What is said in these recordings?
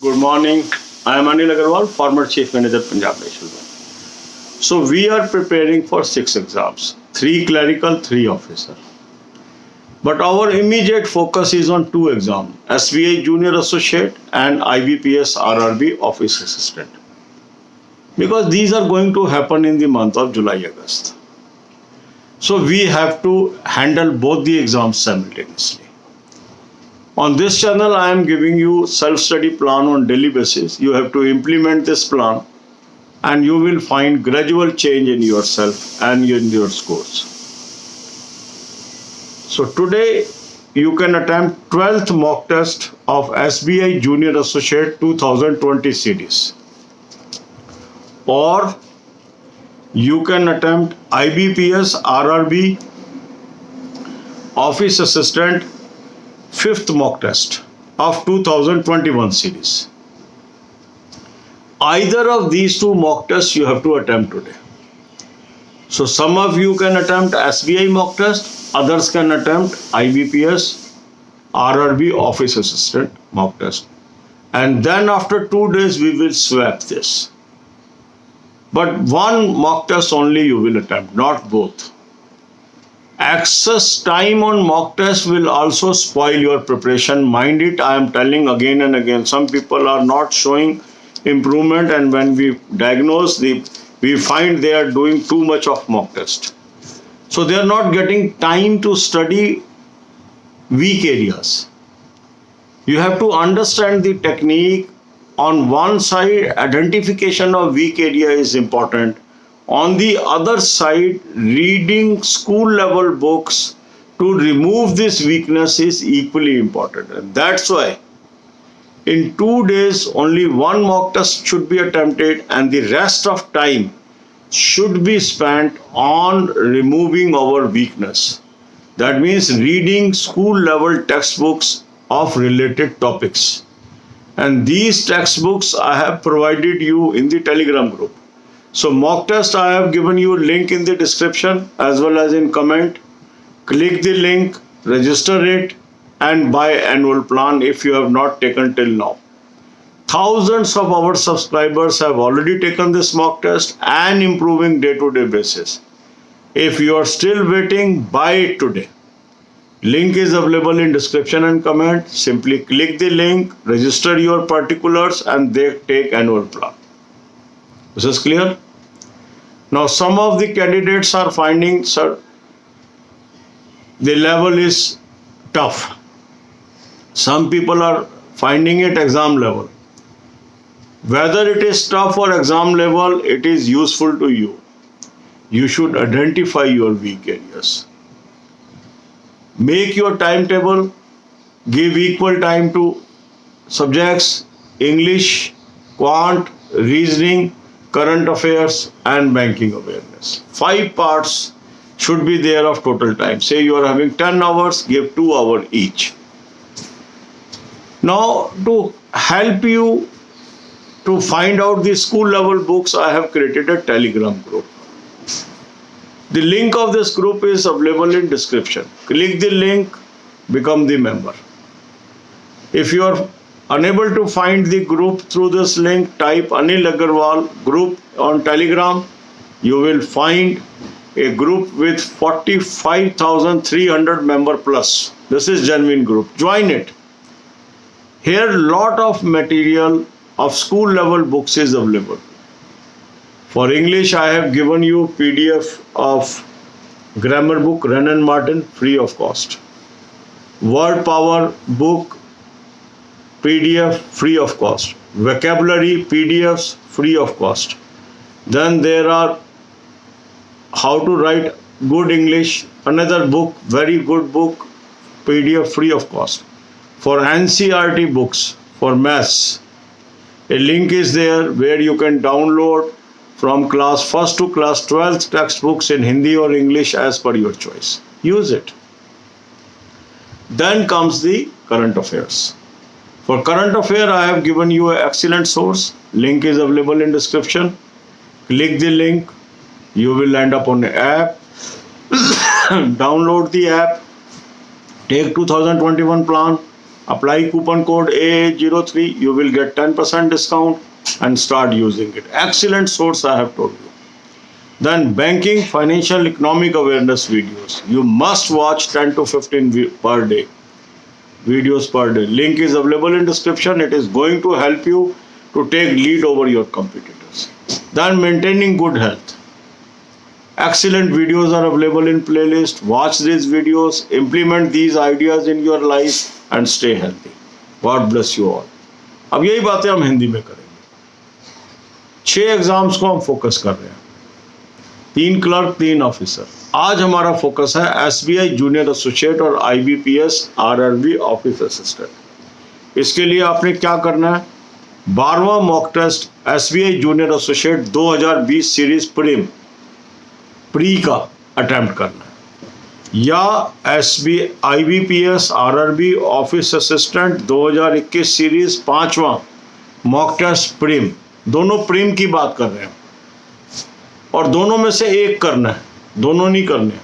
Good morning. I am Anil Agarwal, former Chief Manager, Punjab National Bank. So we are preparing for 6 exams, 3 clerical, 3 officer. But our immediate focus is on 2 exams, SBI Junior Associate and IBPS RRB Office Assistant. Because these are going to happen in the month of July, August. So we have to handle both the exams simultaneously. On this channel, I am giving you self-study plan on daily basis. You have to implement this plan and you will find gradual change in yourself and in your scores. So today, you can attempt 12th mock test of SBI Junior Associate 2020 series. Or you can attempt IBPS RRB Office Assistant 5th mock test of 2021 series. Either of these 2 mock tests you have to attempt today. So some of you can attempt SBI mock test, others can attempt IBPS RRB Office Assistant mock test. And then after 2 days we will swap this. But 1 mock test only you will attempt, not both. Excess time on mock test will also spoil your preparation. Mind it, I am telling again and again. Some people are not showing improvement, and when we diagnose, we find they are doing too much of mock test. So they are not getting time to study weak areas. You have to understand the technique. On one side, identification of weak area is important. On the other side, reading school level books to remove this weakness is equally important. And that's why in 2 days, only 1 mock test should be attempted and the rest of time should be spent on removing our weakness. That means reading school level textbooks of related topics. And these textbooks I have provided you in the Telegram group. So mock test, I have given you a link in the description as well as in comment. Click the link, register it and buy annual plan if you have not taken till now. Thousands of our subscribers have already taken this mock test and improving day-to-day basis. If you are still waiting, buy it today. Link is available in description and comment. Simply click the link, register your particulars and they take annual plan. This is clear? Now some of the candidates are finding, sir, the level is tough. Some people are finding it exam level. Whether it is tough or exam level, it is useful to you. You should identify your weak areas. Make your timetable, give equal time to subjects, English, quant, reasoning, current affairs and banking awareness. 5 parts should be there of total time. Say you are having 10 hours, give 2 hours each. Now to help you to find out the school level books, I have created a Telegram group. The link of this group is available in description. Click the link, become the member. If you are unable to find the group through this link, type Anil Agarwal group on Telegram. You will find a group with 45,300 member plus. This is genuine group. Join it. Here lot of material of school level books is available. For English, I have given you PDF of grammar book Wren and Martin free of cost. Word power book PDF free of cost. Vocabulary PDFs free of cost. Then there are how to write good English, another book, very good book, PDF free of cost. For NCERT books, for maths, a link is there where you can download from class 1st to class 12th textbooks in Hindi or English as per your choice. Use it. Then comes the current affairs. For current affair, I have given you an excellent source. Link is available in description. Click the link. You will end up on the app. Download the app. Take 2021 plan. apply coupon code AA03, you will get 10% discount and start using it. Excellent source, I have told you. Then banking, financial, economic awareness videos. You must watch 10 to 15 per day. Videos per day. Link is available in description. It is going to help you to take lead over your competitors. Then maintaining good health. Excellent videos are available in playlist. Watch these videos, implement these ideas in your life and stay healthy. God bless you all. अब यही बातें हम हिंदी में करेंगे। 6 exams को हम focus कर रहे हैं, 3 क्लर्क 3 ऑफिसर। आज हमारा फोकस है SBI जूनियर एसोसिएट और IBPS RRB ऑफिस असिस्टेंट। इसके लिए आपने क्या करना है, 12वां mock test SBI junior associate 2020 series pre का अटेम्प्ट करना है, या IBPS RRB office assistant 2021 series 5वां मॉक टेस्ट प्रीम। दोनों प्रीम की बात कर रहे हैं और दोनों में से एक करना है, दोनों नहीं करने।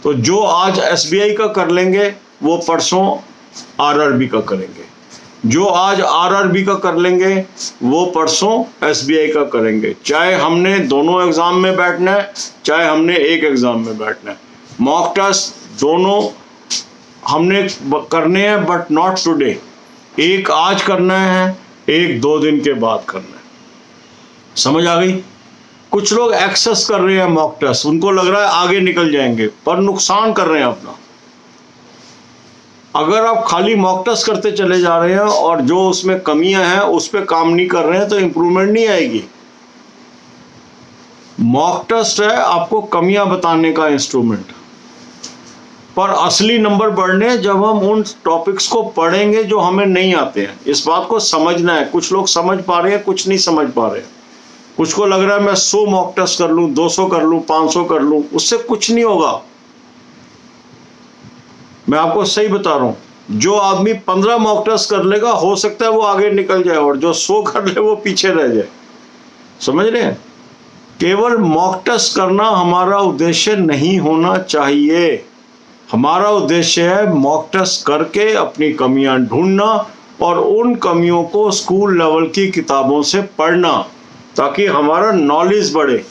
तो जो आज SBI का कर लेंगे वो परसों RRB का करेंगे, जो आज RRB का कर लेंगे वो परसों SBI का करेंगे। चाहे हमने दोनों एग्जाम में बैठना है, चाहे हमने एक एग्जाम में बैठना है। मॉक टेस्ट दोनों हमने करने हैं, बट नॉट टुडे। एक आज करना है, एक 2 दिन के बाद करना है। समझ आ गई? कुछ लोग एक्सेस कर रहे हैं मॉक टेस्ट, उनको लग रहा है आगे निकल जाएंगे, पर नुकसान कर रहे हैं अपना। अगर आप खाली मॉक टेस्ट करते चले जा रहे हैं और जो उसमें कमियां हैं उस पर काम नहीं कर रहे हैं तो इंप्रूवमेंट नहीं आएगी। मॉक टेस्ट है आपको कमियां बताने का इंस्ट्रूमेंट, पर असली नंबर बढ़ने जब हम उन टॉपिक्स को पढ़ेंगे जो हमें नहीं आते हैं। इस बात को समझना है। कुछ लोग समझ पा रहे हैं, कुछ नहीं समझ पा रहे हैं। कुछ को लग रहा है मैं 100 मॉक टेस्ट कर लूं, 200 कर लूं, 500 कर लूं, उससे कुछ नहीं होगा। मैं आपको सही बता रहा हूं, जो आदमी 15 मॉक टेस्ट कर लेगा हो सकता है वो आगे निकल जाए, और जो 100 कर ले वो पीछे रह जाए। समझ रहे हैं? केवल मॉक टेस्ट करना हमारा उद्देश्य नहीं होना चाहिए। हमारा उद्देश्य है मॉक टेस्ट करके अपनी कमियां ढूंढना और उन कमियों को स्कूल लेवल की किताबों से पढ़ना, ताकि हमारा नॉलेज बढ़े।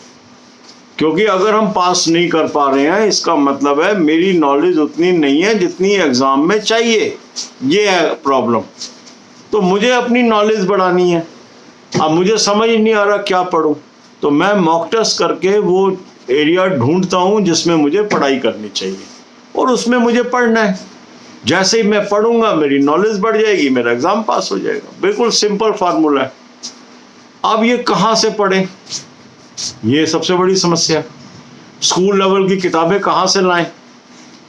क्योंकि अगर हम पास नहीं कर पा रहे हैं इसका मतलब है मेरी नॉलेज उतनी नहीं है जितनी एग्जाम में चाहिए। ये है प्रॉब्लम। तो मुझे अपनी नॉलेज बढ़ानी है। अब मुझे समझ नहीं आ रहा क्या पढूं, तो मैं मॉक टेस्ट करके वो एरिया ढूंढता हूं जिसमें मुझे पढ़ाई करनी चाहिए और उसमें मुझे पढ़ना है। जैसे ही मैं पढ़ूंगा मेरी नॉलेज बढ़ जाएगी, मेरा एग्जाम पास हो जाएगा। बिल्कुल सिंपल फार्मूला है। अब ये कहाँ से पढ़ें, ये सबसे बड़ी समस्या। स्कूल लेवल की किताबें कहाँ से लाएं?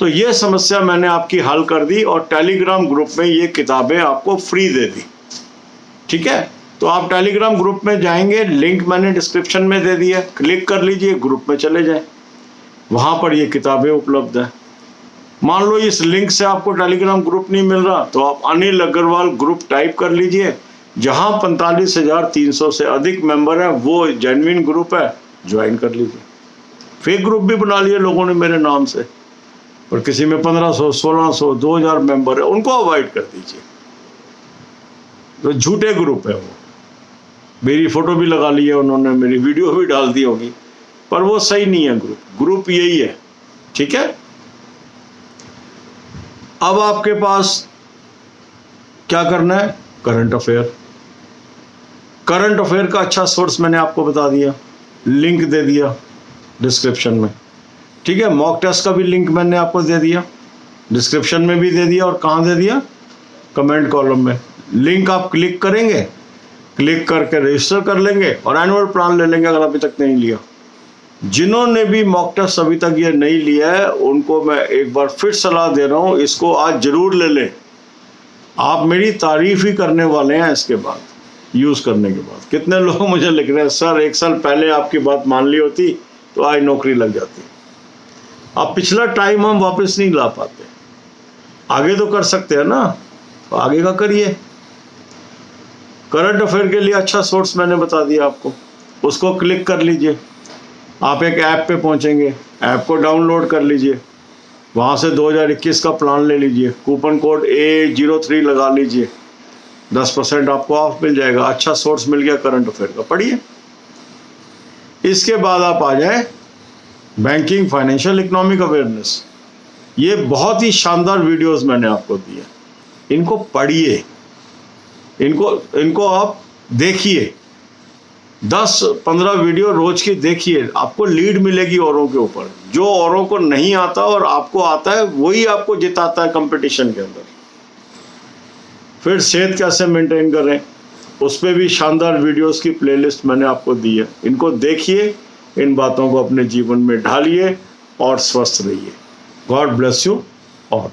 तो ये समस्या मैंने आपकी हल कर दी और टेलीग्राम ग्रुप में ये किताबें आपको फ्री दे दी। ठीक है, तो आप टेलीग्राम ग्रुप में जाएंगे, लिंक मैंने डिस्क्रिप्शन में दे दिया, क्लिक कर लीजिए, ग्रुप में चले जाएं, वहाँ पर ये किताबें उपलब्ध है। मान लो इस लिंक से आपको टेलीग्राम ग्रुप नहीं मिल रहा तो आप अनिल अग्रवाल ग्रुप टाइप कर लीजिए, जहां 45,300 से अधिक मेंबर हैं, वो जेन्युइन ग्रुप है, ज्वाइन कर लीजिए। फेक ग्रुप भी बना लिए लोगों ने मेरे नाम से, और किसी में 1500, 1600, 2000 मेंबर है, उनको अवॉइड कर दीजिए। तो झूठे ग्रुप है वो। मेरी फोटो भी लगा ली है उन्होंने, मेरी वीडियो भी डाल दी होगी, पर वो सही नहीं है ग्रुप यही है। ठीक है, अब आपके पास क्या करना है, करंट अफेयर। करंट अफेयर का अच्छा सोर्स मैंने आपको बता दिया, लिंक दे दिया डिस्क्रिप्शन में। ठीक है, मॉक टेस्ट का भी लिंक मैंने आपको दे दिया, डिस्क्रिप्शन में भी दे दिया, और कहाँ दे दिया, कमेंट कॉलम में। लिंक आप क्लिक करेंगे, क्लिक करके रजिस्टर कर लेंगे और एनुअल प्लान ले लेंगे अगर अभी तक नहीं लिया। जिन्होंने भी मॉक टेस्ट अभी तक ये नहीं लिया है उनको मैं एक बार फिर सलाह दे रहा हूँ, इसको आज जरूर ले लें। आप मेरी तारीफ ही करने वाले हैं इसके बाद, यूज़ करने के बाद। कितने लोग मुझे लिख रहे हैं, सर 1 साल पहले आपकी बात मान ली होती तो आज नौकरी लग जाती। अब पिछला टाइम हम वापस नहीं ला पाते, आगे तो कर सकते हैं ना, तो आगे का करिए। करंट अफेयर के लिए अच्छा सोर्स मैंने बता दिया आपको, उसको क्लिक कर लीजिए। आप एक ऐप पे पहुंचेंगे, ऐप को डाउनलोड कर लीजिए। वहाँ से 2021 का प्लान ले लीजिए, कूपन कोड A03 लगा लीजिए, 10% आपको ऑफ मिल जाएगा। अच्छा सोर्स मिल गया करंट अफेयर का, पढ़िए। इसके बाद आप आ जाए बैंकिंग, फाइनेंशियल, इकोनॉमिक अवेयरनेस। ये बहुत ही शानदार वीडियोस मैंने आपको दिए, इनको पढ़िए, इनको आप देखिए, 10-15 वीडियो रोज की देखिए, आपको लीड मिलेगी औरों के ऊपर। जो औरों को नहीं आता और आपको आता है वही आपको जिताता है कंपटीशन के अंदर। फिर सेहत कैसे मेंटेन करें, उस पर भी शानदार वीडियोस की प्लेलिस्ट मैंने आपको दी है। इनको देखिए, इन बातों को अपने जीवन में ढालिए और स्वस्थ रहिए। God bless you all.